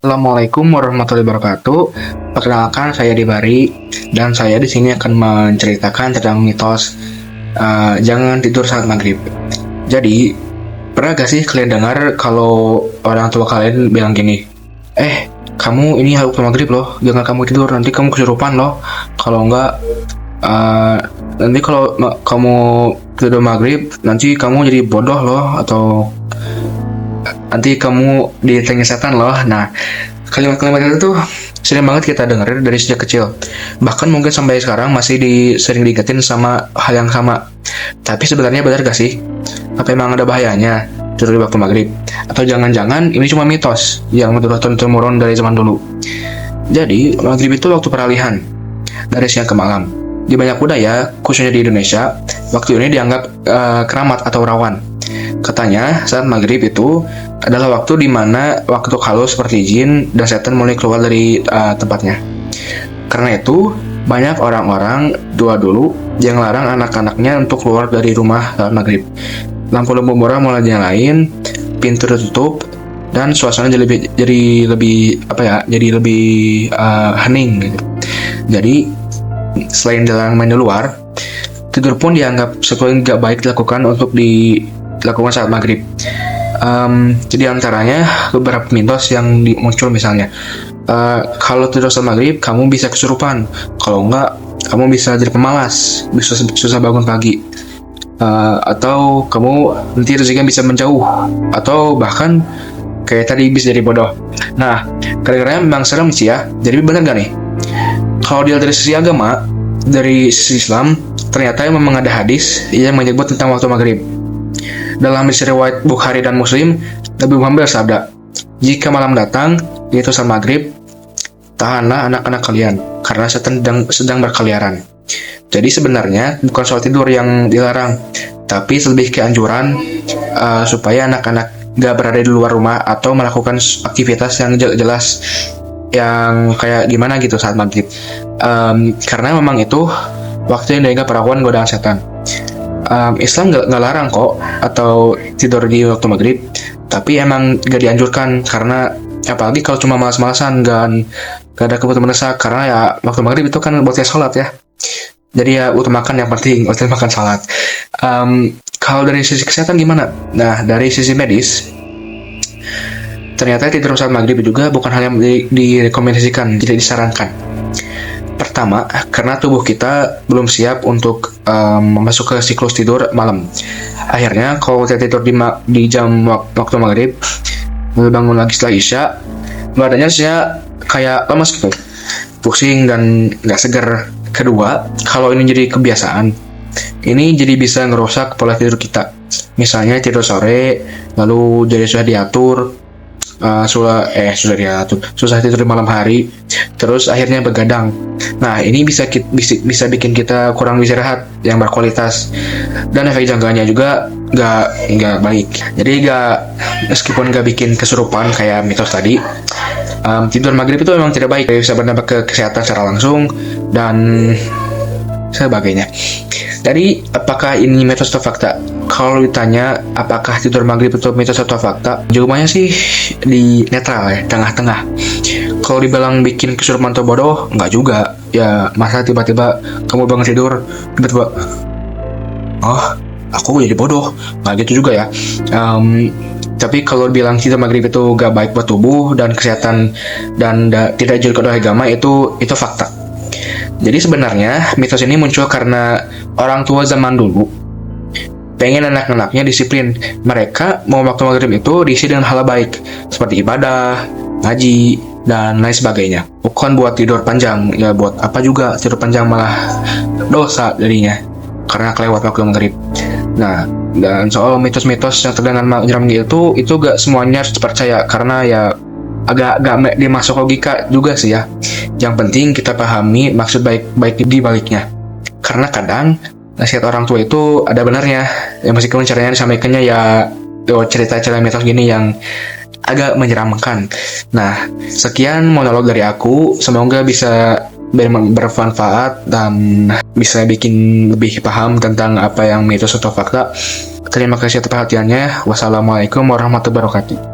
Assalamualaikum warahmatullahi wabarakatuh. Perkenalkan, saya Dibari dan saya di sini akan menceritakan tentang mitos jangan tidur saat maghrib. Jadi, pernah gak sih kalian dengar kalau orang tua kalian bilang gini, kamu ini waktu maghrib loh, jangan kamu tidur, nanti kamu kesurupan loh. Kalau enggak, nanti kalau kamu tidur maghrib, nanti kamu jadi bodoh loh, atau nanti kamu ditanya setan loh. Nah, kalimat-kalimat itu tuh sering banget kita dengar dari sejak kecil. Bahkan mungkin sampai sekarang masih sering diingetin sama hal yang sama. Tapi sebenarnya benar gak sih? Apa emang ada bahayanya tidur di waktu maghrib? Atau jangan-jangan ini cuma mitos yang turun-temurun dari zaman dulu? Jadi, maghrib itu waktu peralihan dari siang ke malam. Di banyak budaya, khususnya di Indonesia, waktu ini dianggap keramat atau rawan. Katanya, saat maghrib itu adalah waktu di mana waktu halus seperti jin dan setan mulai keluar dari tempatnya. Karena itu, banyak orang-orang tua dulu yang larang anak-anaknya untuk keluar dari rumah saat maghrib. Lampu-lampu murah mulai dinyalain, pintu tertutup, dan suasana jadi lebih hening gitu. Jadi, selain dilarang main di luar, tidur pun dianggap sesuatu yang gak baik dilakukan untuk dilakukan saat maghrib. Jadi antaranya beberapa mitos yang muncul misalnya, kalau tidur saat maghrib kamu bisa kesurupan, kalau enggak kamu bisa jadi pemalas, bisa susah bangun pagi, atau kamu nanti rezekinya bisa menjauh, atau bahkan kayak tadi bisa jadi bodoh. Nah, kadang-kadang memang serem sih ya. Jadi benar gak nih? Kalau dilihat dari sisi agama, dari sisi Islam, ternyata memang ada hadis yang menyebut tentang waktu maghrib. Dalam hadis riwayat Bukhari dan Muslim, Nabi Muhammad bersabda, "Jika malam datang, yaitu saat maghrib, tahanlah anak-anak kalian, karena setan sedang berkeliaran." Jadi sebenarnya bukan soal tidur yang dilarang, tapi lebih ke anjuran supaya anak-anak gak berada di luar rumah atau melakukan aktivitas yang jelas yang kayak gimana gitu saat maghrib. Karena memang itu waktu yang dianggap perawan godaan setan. Islam nggak larang kok atau tidur di waktu maghrib, tapi emang gak dianjurkan, karena apalagi kalau cuma malas-malasan, gak ada kebutuhan mendesak, karena ya waktu maghrib itu kan buat sholat ya. Jadi ya utamakan yang penting, utamakan sholat. Kalau dari sisi kesehatan gimana? Nah, dari sisi medis, ternyata tidur saat maghrib juga bukan hal yang direkomendasikan, tidak disarankan. Pertama, karena tubuh kita belum siap untuk masuk ke siklus tidur malam. Akhirnya, kalau kita tidur di jam waktu maghrib, bangun lagi setelah isya, badannya kayak lemas gitu, pusing dan nggak segar. Kedua, kalau ini jadi kebiasaan, ini jadi bisa ngerusak pola tidur kita. Misalnya tidur sore, lalu jadi susah diatur, susah tidur di malam hari, terus akhirnya begadang. Nah, ini bisa bikin kita kurang istirahat yang berkualitas, dan efek jangkanya juga nggak baik. Jadi meskipun nggak bikin kesurupan kayak mitos tadi, tidur maghrib itu memang tidak baik, bisa berdampak ke kesehatan secara langsung dan sebagainya. Jadi, apakah ini mitos atau fakta? Kalau ditanya apakah tidur maghrib itu mitos atau fakta, jawabannya sih di netral ya, tengah-tengah. Kalau dibilang bikin kesurupan atau bodoh, nggak juga. Ya, masa tiba-tiba kamu bangun tidur, tiba-tiba, oh, aku jadi bodoh. Nggak gitu juga ya. Tapi kalau bilang tidur maghrib itu nggak baik buat tubuh dan kesehatan dan tidak dianjurkan oleh agama, itu fakta. Jadi sebenarnya mitos ini muncul karena orang tua zaman dulu pengen anak-anaknya disiplin. Mereka mau waktu maghrib itu diisi dengan hal baik, seperti ibadah, ngaji, dan lain sebagainya. Bukan buat tidur panjang, ya buat apa juga tidur panjang, malah dosa jadinya karena kelewat waktu maghrib. Nah, dan soal mitos-mitos yang terdengar menyeram itu gak semuanya harus dipercaya, karena ya agak dimasuk logika juga sih ya. Yang penting kita pahami maksud baik di baliknya. Karena kadang nasihat orang tua itu ada benarnya, ya meskipun caranya disampaikannya ya cerita-cerita mitos gini yang agak menyeramkan. Nah, sekian monolog dari aku, semoga bisa bermanfaat dan bisa bikin lebih paham tentang apa yang mitos atau fakta. Terima kasih atas perhatiannya. Wassalamualaikum warahmatullahi wabarakatuh.